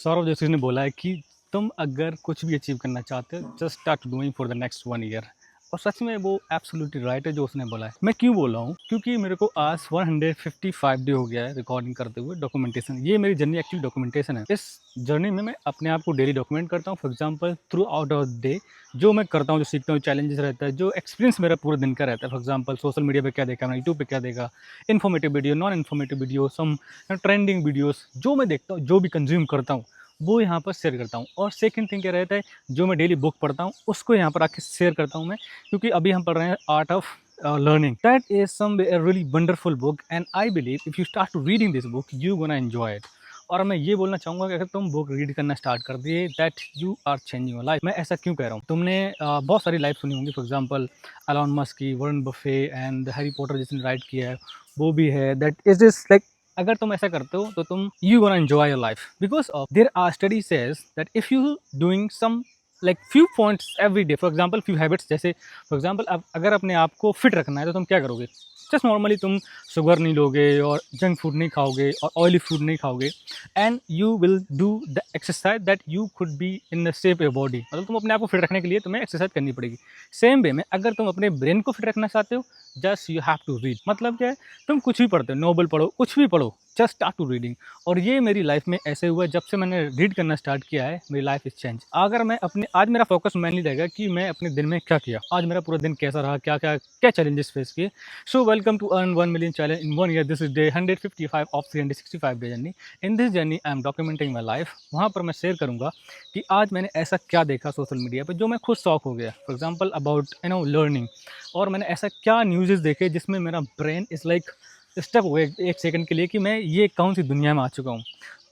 सौरभ जोशी ने बोला है कि तुम अगर कुछ भी अचीव करना चाहते हो just start doing for the next 1 year. और सच में वो एब्सोल्युटली राइट है जो उसने बोला है। मैं क्यों बोल रहा हूँ? क्योंकि मेरे को आज 155 डे हो गया है रिकॉर्डिंग करते हुए डॉक्यूमेंटेशन। ये मेरी जर्नी एक्चुअली डॉक्यूमेंटेशन है। इस जर्नी में मैं अपने आप को डेली डॉक्यूमेंट करता हूँ। For example through out of day जो मैं करता हूँ, जो सीखता हूँ, चैलेंजेस रहता है, जो एक्सपीरियंस मेरा पूरे दिन का रहता है। फॉर एग्जाम्पल सोशल मीडिया पे क्या देखा, मैं यूट्यूब पे क्या देखा, informative video, non informative video, some trending videos जो मैं देखता हूँ, जो भी कंज्यूम करता हूँ वो यहाँ पर शेयर करता हूँ। और सेकंड थिंग क्या रहता है, जो मैं डेली बुक पढ़ता हूँ उसको यहाँ पर आके शेयर करता हूँ मैं। क्योंकि अभी हम पढ़ रहे हैं art of learning. That is some a really wonderful book and I believe if you start to reading this book you gonna enjoy it. और मैं ये बोलना चाहूँगा कि अगर तुम बुक रीड करना स्टार्ट कर दिए that you are changing your life. मैं ऐसा क्यों कह रहा हूँ? तुमने बहुत सारी लाइफ सुनी होंगी। फॉर एग्जांपल एलन मस्क की, Warren Buffett and Harry Potter जिसने राइट किया है वो भी है। दैट इज इज लाइक अगर तुम ऐसा करते हो तो तुम you gonna enjoy your life because of there are study says that if you doing some like few points every day, for example few habits, जैसे फॉर एग्जाम्पल अगर अपने आप को फिट रखना है तो तुम क्या करोगे? जस्ट नॉर्मली तुम शुगर नहीं लोगे और जंक फूड नहीं खाओगे और ऑयली फूड नहीं खाओगे and you will do the exercise that you could be in the shape your body. मतलब तुम अपने आप को फिट रखने के लिए तुम्हें एक्सरसाइज करनी पड़ेगी। सेम वे में अगर तुम अपने ब्रेन को फिट रखना चाहते हो just you have to read. मतलब क्या है, तुम कुछ भी पढ़ते हो, नोबल पढ़ो, कुछ भी पढ़ो, जस्ट स्टार्ट टू रीडिंग। और ये मेरी लाइफ में ऐसे हुआ है, जब से मैंने रीड करना स्टार्ट किया है मेरी लाइफ इज चेंज। अगर मैं अपने आज मेरा फोकस मेनली रहेगा कि मैं अपने दिन में क्या किया, आज मेरा पूरा दिन कैसा रहा, क्या क्या क्या चैलेंजेस फेस किए। So welcome to earn 1 million challenge in 1 year. This is day 155 of 365 day journey. In this journey I am documenting my life. वहाँ पर मैं शेयर करूँगा कि आज मैंने ऐसा क्या देखा सोशल मीडिया पर जो मैं खुद शॉक हो गया। For example about learning. और मैंने ऐसा क्या न्यूज़ देखे जिसमें मेरा ब्रेन इज़ लाइक स्टक हो गया एक सेकंड के लिए कि मैं ये कौन सी दुनिया में आ चुका हूँ।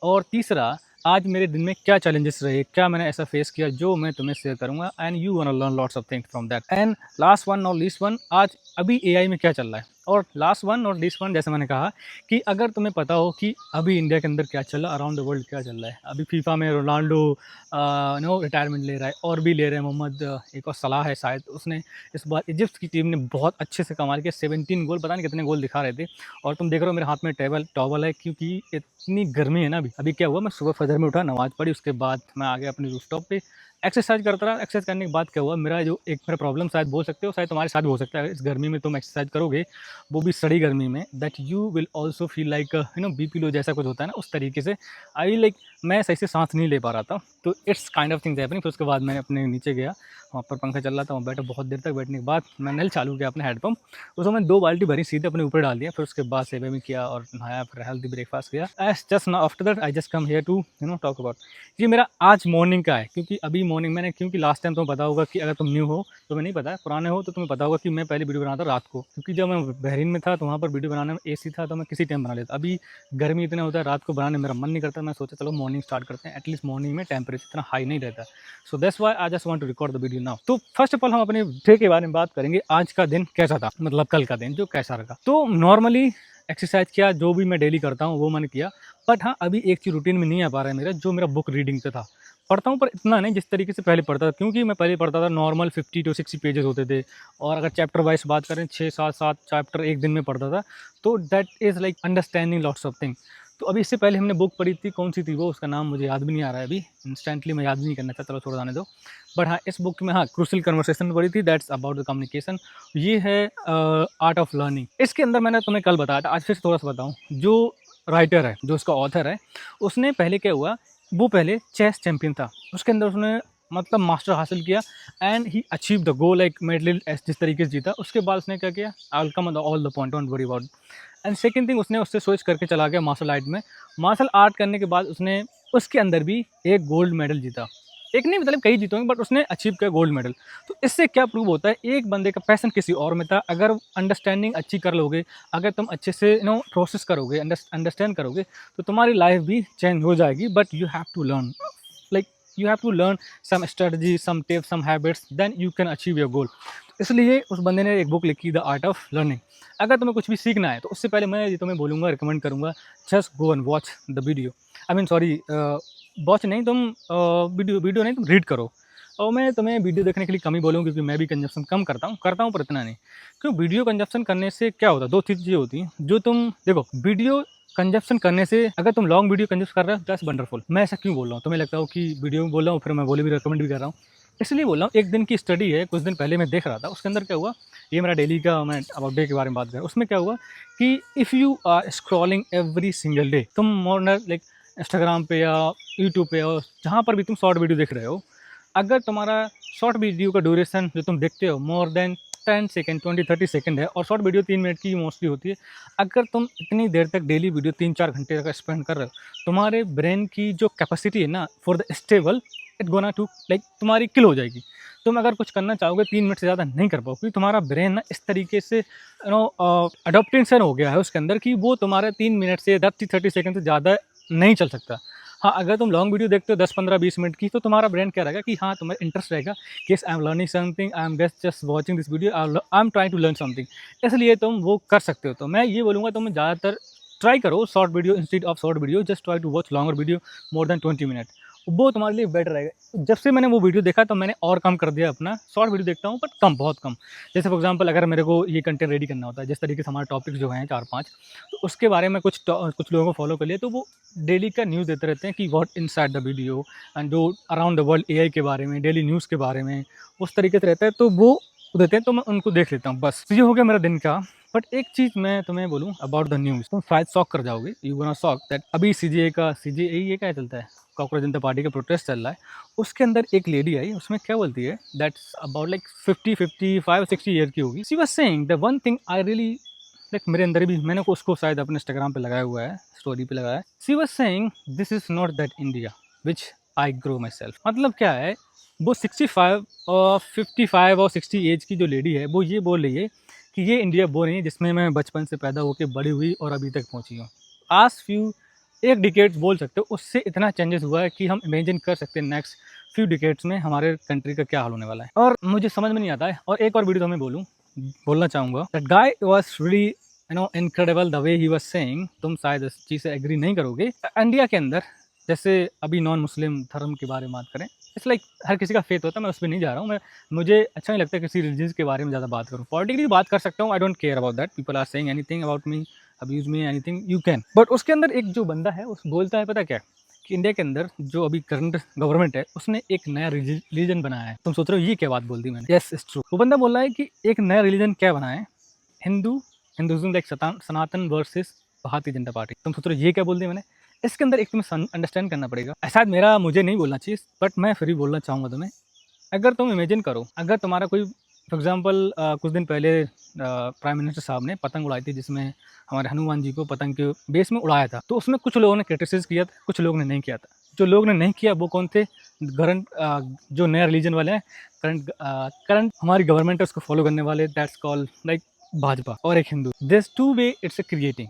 और तीसरा, आज मेरे दिन में क्या चैलेंजेस रहे, क्या मैंने ऐसा फेस किया जो मैं तुम्हें शेयर करूंगा and you want to learn lots of things from that. And last one और लीस्ट वन, आज अभी एआई में क्या चल रहा है। और लास्ट वन और लीस्ट वन, जैसे मैंने कहा कि अगर तुम्हें पता हो कि अभी इंडिया के अंदर क्या चल रहा है, अराउंड द वर्ल्ड क्या चल रहा है। अभी फीफा में रोनाल्डो रिटायरमेंट ले रहा है और भी ले रहे हैं। मोहम्मद एक और सलाह है शायद, उसने इस बार इजिप्ट की टीम ने बहुत अच्छे से कमाल किया, 17 गोल, पता नहीं कितने गोल दिखा रहे थे। और तुम देख रहे हो मेरे हाथ में टॉवल है क्योंकि इतनी गर्मी है ना। अभी क्या हुआ, मैं सुबह फजर में उठा, नमाज पढ़ी, उसके बाद मैं आ गया अपने रूफटॉप पे, एक्सरसाइज करता रहा। एक्सरसाइज करने के बाद क्या हुआ, मेरा जो एक मेरा प्रॉब्लम शायद बोल सकते हो, शायद तुम्हारे साथ भी हो सकता है, इस गर्मी में तुम एक्सरसाइज करोगे वो भी सड़ी गर्मी में, that you will also feel like BP low जैसा कुछ होता है ना, उस तरीके से आई लाइक मैं सही से सांस नहीं ले पा रहा था। तो it's kind of things happening. फिर उसके बाद मैंने अपने नीचे गया, वहाँ पर पंखा चल रहा था, वहाँ बैठा बहुत देर तक। बैठने के बाद मैं नल चालू किया अपने हैंडपम्प, उसमें मैंने 2 बाल्टी भरी, सीधे अपने ऊपर डाल दिया। फिर उसके बाद सेवा में किया और नहाया, फिर हेल्दी ब्रेकफास्ट किया। As just now after that I just come here to talk about ये मेरा आज मॉर्निंग का है। क्योंकि अभी मॉर्निंग मैंने, क्योंकि लास्ट टाइम तुम्हें पता होगा कि अगर तुम न्यू हो तो मैं नहीं पता, पुराने हो तो तुम्हें पता होगा कि मैं पहले वीडियो बनाता रात को। क्योंकि जब मैं बहरीन में था तो वहाँ पर वीडियो बनाने में एसी था तो मैं किसी टाइम बना लेता। अभी गर्मी इतना होता है, रात को बनाने मेरा मन नहीं करता। मैं सोचा चलो मॉर्निंग स्टार्ट करते हैं, एटलीस्ट मॉर्निंग में टेम्परेचर इतना हाई नहीं रहता। So that's why I just want to record the video now. तो फर्स्ट ऑफ ऑल हम अपने डे के बारे में बात करेंगे। आज का दिन कैसा था, मतलब कल का दिन जो कैसा रहा। तो नॉर्मली एक्सरसाइज किया, जो भी मैं डेली करता हूँ वो मैंने किया। बट हाँ, अभी एक चीज़ रूटीन में नहीं आ पा रहा है मेरा, जो मेरा बुक रीडिंग पे था। पढ़ता हूँ पर इतना नहीं जिस तरीके से पहले पढ़ता था। क्योंकि मैं पहले पढ़ता था नॉर्मल 50 to 60 पेजेस होते थे। और अगर चैप्टर वाइज बात करें 6-7 चैप्टर एक दिन में पढ़ता था। तो that is like understanding lots of thing. तो अभी इससे पहले हमने बुक पढ़ी थी, कौन सी थी वो, उसका नाम मुझे याद भी नहीं आ रहा है अभी इंस्टेंटली, मैं याद भी नहीं करना चाहता, चलो छोड़ जाने दो। बट हाँ, इस बुक में हाँ क्रूशियल कन्वर्सेशन पढ़ी थी, दैट्स अबाउट द कम्युनिकेशन। ये है आर्ट ऑफ लर्निंग। इसके अंदर मैंने तुम्हें कल बताया था, आज फिर थोड़ा सा बताऊँ। जो राइटर है, जो उसका ऑथर है, उसने पहले क्या हुआ, वो पहले चेस चैंपियन था। उसके अंदर उसने मतलब मास्टर हासिल किया and he achieve the goal like medal जिस तरीके से जीता। उसके बाद उसने क्या किया, I will come all the point, don't worry about. And second thing, उसने उससे स्विच करके चला गया मार्शल आर्ट में। मार्शल आर्ट करने के बाद उसने उसके अंदर भी एक गोल्ड मेडल जीता। एक नहीं, मतलब कई जीते होंगे, बट उसने अचीव किया गोल्ड मेडल। तो इससे क्या प्रूव होता है, एक बंदे का पैशन किसी और में था। अगर अंडरस्टैंडिंग अच्छी कर लोगे, अगर तुम अच्छे से प्रोसेस करोगे, अंडरस्टैंड करोगे, तो तुम्हारी लाइफ भी चेंज हो जाएगी। But you have to learn, like you have to learn some strategy, some tips, some habits, then you can achieve your goal. इसलिए उस बंदे ने एक बुक लिखी, द आर्ट ऑफ लर्निंग। अगर तुम्हें कुछ भी सीखना है तो उससे पहले मैं ये तुम्हें बोलूँगा, रिकमेंड करूँगा, just go and watch the video. I mean sorry, watch नहीं, तुम वीडियो नहीं, तुम रीड करो। और मैं तुम्हें वीडियो देखने के लिए कम ही बोलूँ, क्योंकि मैं भी कंजप्शन कम करता हूँ पर इतना नहीं। क्यों, वीडियो कंजप्शन करने से क्या होता है, 2 चीज़ें होती हैं जो तुम देखो। वीडियो कंजप्शन करने से, अगर तुम लॉन्ग वीडियो कंज्यूम कर रहे हो दैट्स वंडरफुल। मैं ऐसा क्यों बोल रहा हूँ, तुम्हें लगता हो कि वीडियो में बोल रहा हूँ फिर मैं बोले भी रिकमेंड भी कर रहा हूँ, इसलिए बोल रहा हूँ। एक दिन की स्टडी है, कुछ दिन पहले मैं देख रहा था, उसके अंदर क्या हुआ, ये मेरा डेली का, मैं अबाउट डे के बारे में बात कर रहा हूँ। उसमें क्या हुआ कि if you are scrolling every single day, तुम मॉर्नर लाइक इंस्टाग्राम पे या यूट्यूब पे या जहाँ पर भी तुम शॉर्ट वीडियो देख रहे हो, अगर तुम्हारा शॉर्ट वीडियो का ड्यूरेशन जो तुम देखते हो मोर देन 10 सेकेंड 20-30 सेकेंड है, और शॉर्ट वीडियो 3 मिनट की मोस्टली होती है, अगर तुम इतनी देर तक डेली वीडियो 3-4 घंटे तक स्पेंड कर रहे हो, तुम्हारे ब्रेन की जो कैपेसिटी है ना for the stable, it gonna to like तुम्हारी किल हो जाएगी। तुम अगर कुछ करना चाहोगे 3 मिनट से ज़्यादा नहीं कर पाओगे, तुम्हारा ब्रेन ना इस तरीके से अडोप्टेशन हो गया है उसके अंदर कि वो तुम्हारे 3 मिनट से 30 सेकेंड से ज़्यादा नहीं चल सकता। हाँ, अगर तुम लॉन्ग वीडियो देखते हो 10-15-20 मिनट की, तो तुम्हारा ब्रेन क्या रहेगा कि हाँ, तुम्हें इंटरेस्ट रहेगा कि I am learning something, I am just watching this video, I am trying to learn something, इसलिए तुम वो कर सकते हो। तो मैं ये बोलूँगा, तुम ज़्यादातर ट्राई करो short video instead of short video, just try to watch longer video more than 20 minute, वो तुम्हारे लिए बेटर रहेगा। जब से मैंने वो वीडियो देखा तो मैंने और कम कर दिया अपना, शॉर्ट वीडियो देखता हूँ बट कम, बहुत कम। जैसे फॉर एग्जांपल अगर मेरे को ये कंटेंट रेडी करना होता है, जिस तरीके से हमारे टॉपिक्स जो हैं 4-5, तो उसके बारे में कुछ लोगों को फॉलो कर लिया, तो वो डेली का न्यूज़ देते रहते हैं कि what inside the video and जो अराउंड द वर्ल्ड एआई के बारे में, डेली न्यूज़ के बारे में, उस तरीके से रहता है, तो वो देते हैं, तो मैं उनको देख लेता हूँ बस। तो ये हो गया मेरा दिन का। बट एक चीज़ मैं तुम्हें बोलूँ अबाउट द न्यूज़, तुम शायद शॉक कर जाओगे, यू गोना शॉक दैट अभी सीजेए ये क्या चलता है, कॉकरोच जनता पार्टी का प्रोटेस्ट चल रहा है, उसके अंदर एक लेडी आई, उसमें क्या बोलती है, दैट्स अबाउट लाइक 55-60 ईयर की होगी। She was saying the one thing I really like, मेरे अंदर भी, मैंने उसको शायद अपने इंस्टाग्राम पे लगाया हुआ है, स्टोरी पे लगाया है। She was saying this is not that India which I grow my self. मतलब क्या है, वो 65 और 55 और 60 एज की जो लेडी है, वो ये बोल रही है कि ये इंडिया वो नहीं है जिसमें मैं बचपन से पैदा होकर बड़ी हुई और अभी तक पहुंची हूँ। आज फ्यू एक डिकेट बोल सकते हो, उससे इतना चेंजेस हुआ है कि हम इमेजिन कर सकते हैं नेक्स्ट फ्यू डिकेट्स में हमारे कंट्री का क्या हाल होने वाला है। और मुझे समझ में नहीं आता है। और एक और वीडियो तो मैं बोलना चाहूँगा, that guy was really incredible the way he was saying. तुम शायद इस चीज़ से एग्री नहीं करोगे। इंडिया के अंदर जैसे अभी नॉन मुस्लिम धर्म के बारे में बात करें, इट्स लाइक हर किसी का फेथ होता है, मैं उस पर नहीं जा रहा हूँ। मुझे अच्छा नहीं लगता किसी रिलीजन के बारे में ज़्यादा बात करूँ। पॉलिटिकली बात कर सकता हूँ, I don't care about that, people are saying anything about me, abuse me, anything you can. But उसके अंदर एक जो बंदा है, उस बोलता है पता क्या, कि इंडिया के अंदर जो अभी करंट गवर्नमेंट है, उसने एक नया रिलीजन बनाया है। तुम सोच रहे हो ये क्या बात बोल दी मैंने? Yes, it's true. वो बंदा बोल रहा है कि एक नया रिलीजन क्या बनाया है, हिंदुइज्म लाइक सनातन वर्सेस भारतीय जनता पार्टी। तुम सोच रहे हो ये क्या बोल दी मैंने? इसके अंदर एक तुम्हें अंडरस्टैंड करना पड़ेगा। शायद मुझे नहीं बोलना चाहिए, बट मैं फिर भी बोलना चाहूँगा तुम्हें। अगर तुम इमेजिन करो, अगर तुम्हारा कोई फॉर एग्जांपल कुछ दिन पहले प्राइम मिनिस्टर साहब ने पतंग उड़ाई थी, जिसमें हमारे हनुमान जी को पतंग के बेस में उड़ाया था, तो उसमें कुछ लोगों ने क्रिटिसाइज किया था, कुछ लोगों ने नहीं किया था। जो लोग ने नहीं किया वो कौन थे? जो नया रिलीजन वाले हैं, करंट हमारी गवर्नमेंट है उसको फॉलो करने वाले, दैट्स कॉल्ड लाइक भाजपा। और एक Hindu, this two way it's creating.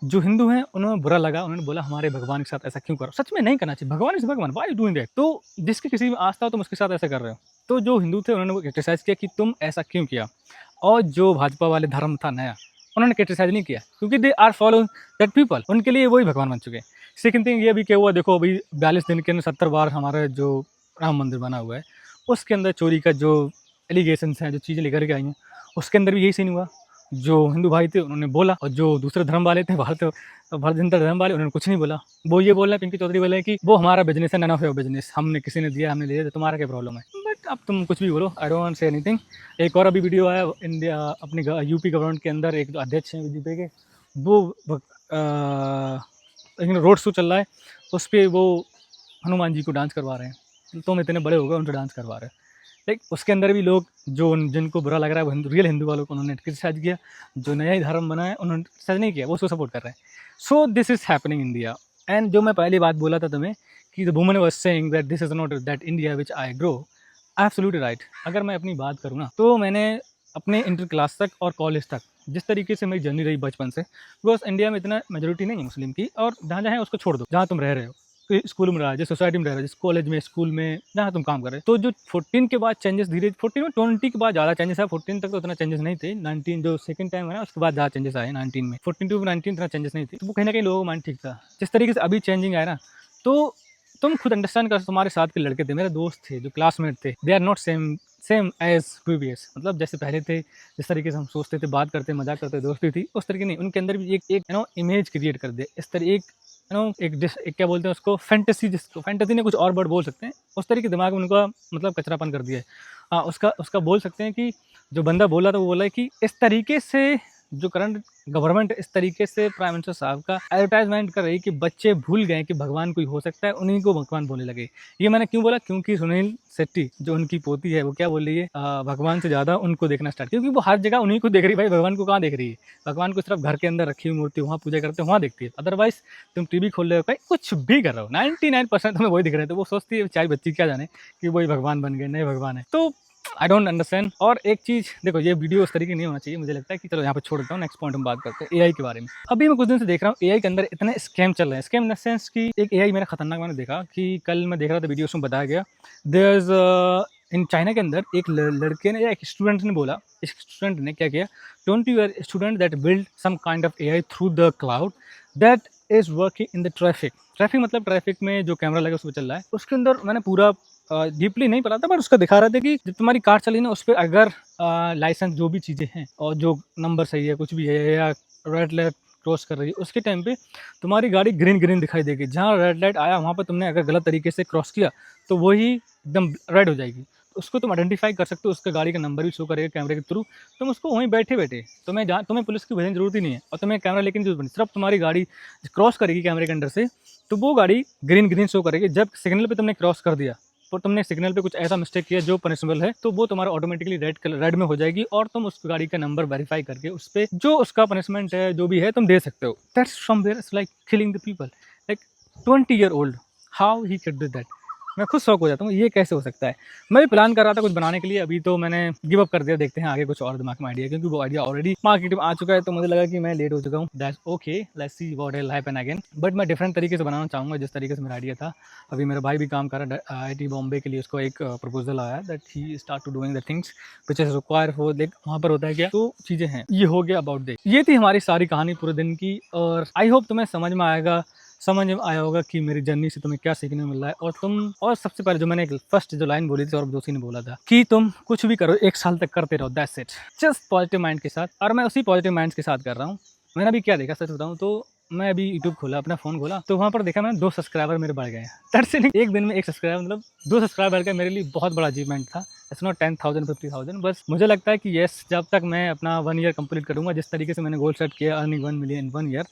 जो हिंदू हैं उन्हें बुरा लगा, उन्होंने बोला हमारे भगवान के साथ ऐसा क्यों करो। सच में नहीं करना चाहिए, भगवान इज भगवान, व्हाई यू डूइंग दैट? तो जिसके किसी में आस्था हो तुम उसके साथ ऐसा कर रहे हो। तो जो हिंदू थे उन्होंने वो क्रिटिसाइज किया कि तुम ऐसा क्यों किया, और जो भाजपा वाले धर्म था नया, उन्होंने क्रिटिसाइज नहीं किया, क्योंकि they are follow that people, उनके लिए वही भगवान बन चुके। सेकंड थिंग ये भी क्या हुआ, देखो अभी 42 दिन के अंदर 70 बार हमारा जो राम मंदिर बना हुआ है, उसके अंदर चोरी का जो एलिगेशंस हैं, जो चीज़ें लेकर के आई हैं, उसके अंदर भी यही सीन हुआ। जो हिंदू भाई थे उन्होंने बोला, और जो दूसरे धर्म वाले थे, भारतीय जनता धर्म वाले, उन्होंने कुछ नहीं बोला। वो ये बोल रहे हैं, पिंकी चौधरी बोले कि वो हमारा बिजनेस है, नन ऑफ योर बिजनेस, हमने किसी ने दिया, हमने लिया, तो तुम्हारा क्या प्रॉब्लम है? बट अब तुम कुछ भी बोलो, आई डोंट से एनीथिंग। एक और अभी वीडियो आया इंडिया अपनी यूपी गवर्नमेंट के अंदर, एक जो अध्यक्ष हैं बीजेपी के, वो रोड शो चल रहा है, उस पर वो हनुमान जी को डांस करवा रहे हैं। तुम इतने बड़े हो गए उनको डांस करवा रहे हैं। लाइक उसके अंदर भी लोग जो जिनको बुरा लग रहा है, वो रियल हिंदू वालों को उन्होंने क्रिटिसाइज किया, जो नया ही धर्म बना है उन्होंने क्रिटिसाइज नहीं किया, वो उसको सपोर्ट कर रहे हैं। So this is happening India. And जो मैं पहली बात बोला था तुम्हें कि the woman was saying that this is not that India which I grow, absolutely right. अगर मैं अपनी बात करूँ ना, तो मैंने अपने इंटर क्लास तक और कॉलेज तक जिस तरीके से मेरी जर्नी रही बचपन से, बिकॉज इंडिया में इतना मेजोरिटी नहीं है मुस्लिम की, और जहाँ जहाँ है उसको छोड़ दो, जहाँ तुम रह रहे हो, स्कूल में रहा है, जिस सोसाइटी में रह रहे हो, जिस कॉलेज में, स्कूल में, जहाँ तुम काम कर रहे हो, तो जो 14 के बाद चेंजेस धीरे 14 में 20 के बाद ज़्यादा चेंजेस है। 14 तक तो उतना चेंजेस नहीं थे। 19 जो सेकंड टाइम है ना, उसके बाद ज़्यादा चेंजेस आए। 19 में 14 to 19 इतना चेंजेस नहीं थे, तो वो कहीं ना कहीं लोगों का माइंड ठीक था। जिस तरीके से अभी चेंजिंग आया ना, तो तुम खुद अंडरस्टैंड कर, तुम्हारे साथ के लड़के थे, मेरे दोस्त थे, जो क्लासमेट थे, they are not same same age previous, मतलब जैसे पहले थे, जिस तरीके से हम सोचते थे, बात करते, मजाक करते, दोस्ती थी, उस तरीके नहीं, उनके अंदर भी एक इमेज क्रिएट कर दे, इस तरह एक एक क्या बोलते हैं उसको, फैंटेसी, जिसको फैंटेसी ने कुछ और वर्ड बोल सकते हैं, उस तरह के दिमाग में उनका मतलब कचरापन कर दिया है। हाँ, उसका उसका बोल सकते हैं कि जो बंदा बोला था वो बोला है कि इस तरीके से जो करंट गवर्नमेंट इस तरीके से प्राइम मिनिस्टर साहब का एडवर्टाइजमेंट कर रही कि बच्चे भूल गए कि भगवान कोई हो सकता है, उन्हीं को भगवान बोलने लगे। ये मैंने क्यों बोला, क्योंकि सुनील शेट्टी जो उनकी पोती है वो क्या बोल रही है, भगवान से ज़्यादा उनको देखना स्टार्ट, क्योंकि वो हर जगह उन्हीं को देख रही है। भाई भगवान को कहाँ देख रही है, भगवान को सिर्फ घर के अंदर रखी हुई मूर्ति वहाँ पूजा करते हैं वहाँ देखती है, अदरवाइज तुम टीवी खोल रहे हो, कहीं कुछ भी कर रहे हो, 99% तुम्हें वही दिख रहे थे। वो सोचती है चाहे बच्ची क्या जाने कि वही भगवान बन गए, नहीं भगवान है। तो आई डोंट अंडरस्टैंड। और एक चीज़ देखो, ये वीडियो उस तरीके नहीं होना चाहिए, मुझे लगता है कि चलो यहाँ पे छोड़ देता हूँ, नेक्स्ट पॉइंट हम बात करते हैं एआई के बारे में। अभी मैं कुछ दिन से देख रहा हूँ एआई के अंदर इतने स्कैम चल रहे हैं, स्कैम इन द सेंस कि एक एआई मेरा खतरनाक मैंने देखा कि कल मैं देख रहा था वीडियो, उसमें बताया गया देयर इज इन चाइना के अंदर एक लड़के ने या एक स्टूडेंट ने बोला, इस स्टूडेंट ने क्या किया, 20 year student that build some kind of AI through the cloud that is working in the traffic. Traffic मतलब ट्रैफिक में जो कैमरा लगा उसमें चल रहा है, उसके अंदर मैंने पूरा डीपली नहीं पता था, पर उसका दिखा रहा था कि जब तुम्हारी कार चली ना, उस पर अगर लाइसेंस जो भी चीज़ें हैं और जो नंबर सही है कुछ भी है या रेड लाइट क्रॉस कर रही है, उसके टाइम पे तुम्हारी गाड़ी ग्रीन ग्रीन दिखाई देगी। जहाँ रेड लाइट आया वहाँ पर तुमने अगर गलत तरीके से क्रॉस किया तो वही एकदम रेड हो जाएगी। उसको तुम आइडेंटिफाई कर सकते हो, उसका गाड़ी का नंबर भी शो करेगा कैमरे के थ्रू। तुम उसको वहीं बैठे बैठे, तुम्हें पुलिस की भेजने की जरूरत ही नहीं है और तुम्हें कैमरा लेके जरूरत नहीं, सिर्फ तुम्हारी गाड़ी क्रॉस करेगी कैमरे के अंदर से, तो वो गाड़ी ग्रीन ग्रीन शो करेगी। जब सिग्नल पे तुमने क्रॉस कर दिया और तुमने सिग्नल पे कुछ ऐसा मिस्टेक किया जो पनिशेबल है, तो वो तुम्हारा ऑटोमेटिकली रेड में हो जाएगी और तुम उस गाड़ी का नंबर वेरीफाई करके उस पर जो उसका पनिशमेंट है जो भी है तुम दे सकते हो। That's somewhere it's like killing the people, like 20 year old, how he can do that. मैं खुद शौक हो जाता हूँ, ये कैसे हो सकता है। मैं भी प्लान कर रहा था कुछ बनाने के लिए, अभी तो मैंने गिव अप कर दिया, देखते हैं आगे कुछ और दिमाग में आइडिया, क्योंकि वो आइडिया ऑलरेडी मार्केट में आ चुका है, तो मुझे लगा कि मैं लेट हो चुका हूँ। That's okay, let's see what will happen again. But मैं डिफरेंट तरीके से बनाना चाहूँगा जिस तरीके से मेरा आइडिया था। अभी मेरा भाई भी काम कर रहा है IIT बॉम्बे के लिए, उसको एक प्रपोजल आया that he start to doing the things which is require for, देख वहाँ पर होता है क्या, तो चीज़ें हैं। ये हो गया अबाउट दिस, ये थी हमारी सारी कहानी पूरे दिन की, और आई होप तुम्हें समझ में आया होगा कि मेरी जर्नी से तुम्हें क्या सीखने को मिल रहा है। और सबसे पहले जो मैंने फर्स्ट जो लाइन बोली थी और जोशी ने बोला था कि तुम कुछ भी करो 1 साल तक करते रहो, that's it, just positive mind के साथ। और मैं उसी पॉजिटिव माइंड के साथ कर रहा हूँ। मैंने अभी क्या देखा सच बताऊँ तो, मैं अभी यूट्यूब खोला, अपना फ़ोन खोला, तो वहाँ पर देखा मैंने 2 सब्सक्राइबर मेरे बढ़ गए। दैट्स इट, एक दिन में 1 सब्सक्राइबर, मतलब 2 सब्सक्राइबर बढ़ गए, मेरे लिए बहुत बड़ा अचीवमेंट था। इट्स नॉट 10,000 50,000, बस मुझे लगता है कि येस, जब तक मैं अपना 1 ईयर कंप्लीट करूँगा, जिस तरीके से मैंने गोल सेट किया अर्निंग 1 मिलियन इन 1 ईयर,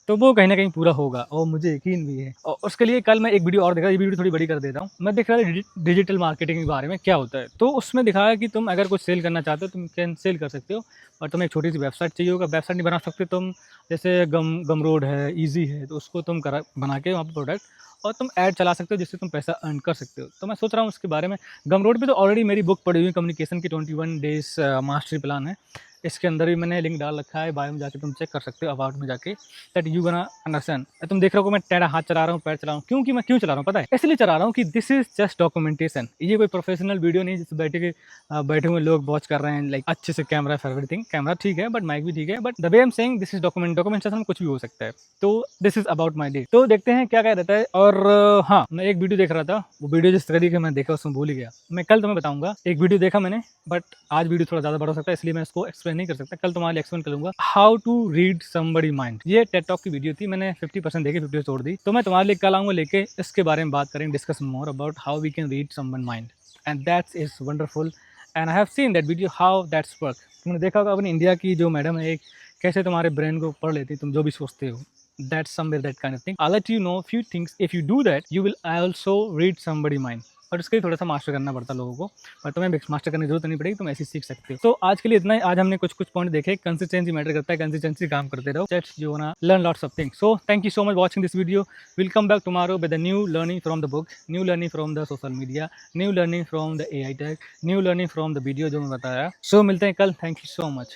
तो वो कहीं ना कहीं पूरा होगा और मुझे यकीन भी है। और उसके लिए कल मैं एक वीडियो और देखा, ये वीडियो थोड़ी बड़ी कर देता हूँ। मैं देख रहा था डिजिटल मार्केटिंग के बारे में क्या होता है, तो उसमें दिखाया कि तुम अगर कुछ सेल करना चाहते हो तुम कैन सेल कर सकते हो, और तुम्हें एक छोटी सी वेबसाइट चाहिए होगा, वेबसाइट नहीं बना सकते तुम, जैसे गमरोड है, ईजी है, तो उसको तुम बना के वहाँ पर प्रोडक्ट और तुम ऐड चला सकते हो जिससे तुम पैसा अर्न कर सकते हो। तो मैं सोच रहा हूँ उसके बारे में। गमरोड पे तो ऑलरेडी मेरी बुक पड़ी हुई, कम्युनिकेशन की 21 डेज मास्टरी प्लान है, इसके अंदर भी मैंने लिंक डाल रखा है, बायो में जाके तुम चेक कर सकते हो, अबाउट में जाके, दैट यू गोना अंडरस्टैंड। तुम देख रहे हो मैं टेढ़ा हाथ चला रहा हूँ, पैर चला रहा हूँ, क्योंकि मैं क्यों चला रहा हूँ पता है, इसलिए चला रहा हूँ कि दिस इज जस्ट डॉक्यूमेंटेशन। ये कोई प्रोफेशनल वीडियो नहीं जिससे बैठे हुए लोग वॉच कर रहे हैं, लाइक अच्छे से कैमरा एवरीथिंग, कैमरा ठीक है बट माइक भी ठीक है, but the way I am saying this is documentation, कुछ भी हो सकता है। तो this is about my day, तो देखते हैं क्या क्या रहता है। और हाँ, मैं एक वीडियो देख रहा था, वो वीडियो जिस तरीके मैं देखा उसमें भूल ही गया। मैं कल तुम्हें बताऊंगा, एक वीडियो देखा मैंने, बट आज वीडियो थोड़ा ज़्यादा बड़ा हो सकता है, इसलिए मैं इसको एक्सप्लेन नहीं कर सकता, कल तुम्हारे लिए एक्सप्लेन करूंगा how to read somebody mind. ये टेड टॉक की वीडियो थी, मैंने 50% देखी, 50 छोड़ दी, तो मैं तुम्हारे लिए कल आऊंगा लेके, इसके बारे में बात करेंगे, discuss more about how we can read someone mind, and that is wonderful and I have seen that video how that's work. तुमने देखा होगा अपनी इंडिया की जो मैडम है, एक कैसे तुम्हारे ब्रेन को पढ़ लेती, तुम जो भी सोचते हो, that's somewhere that kind of thing. I'll let you know few things. If you do that, you will also read somebody mind. और उसके लिए थोड़ा सा मास्टर करना पड़ता है लोगों को, पर तुम्हें मास्टर करने की जरूरत नहीं पड़ेगी, तुम ऐसे सीख सकते हो। तो आज के लिए इतना ही। आज हमने कुछ पॉइंट देखे, कंसिस्टेंसी मैटर करता है, कंसिस्टेंसी काम करते रहो, that's you वांना learn lots of things. So thank you so much watching this video. Will come back tomorrow with a new learning from the book, new learning from the social media, new learning from the AI tag, new learning from the video जो मैं बताया। सो मिलते हैं कल, thank you so much.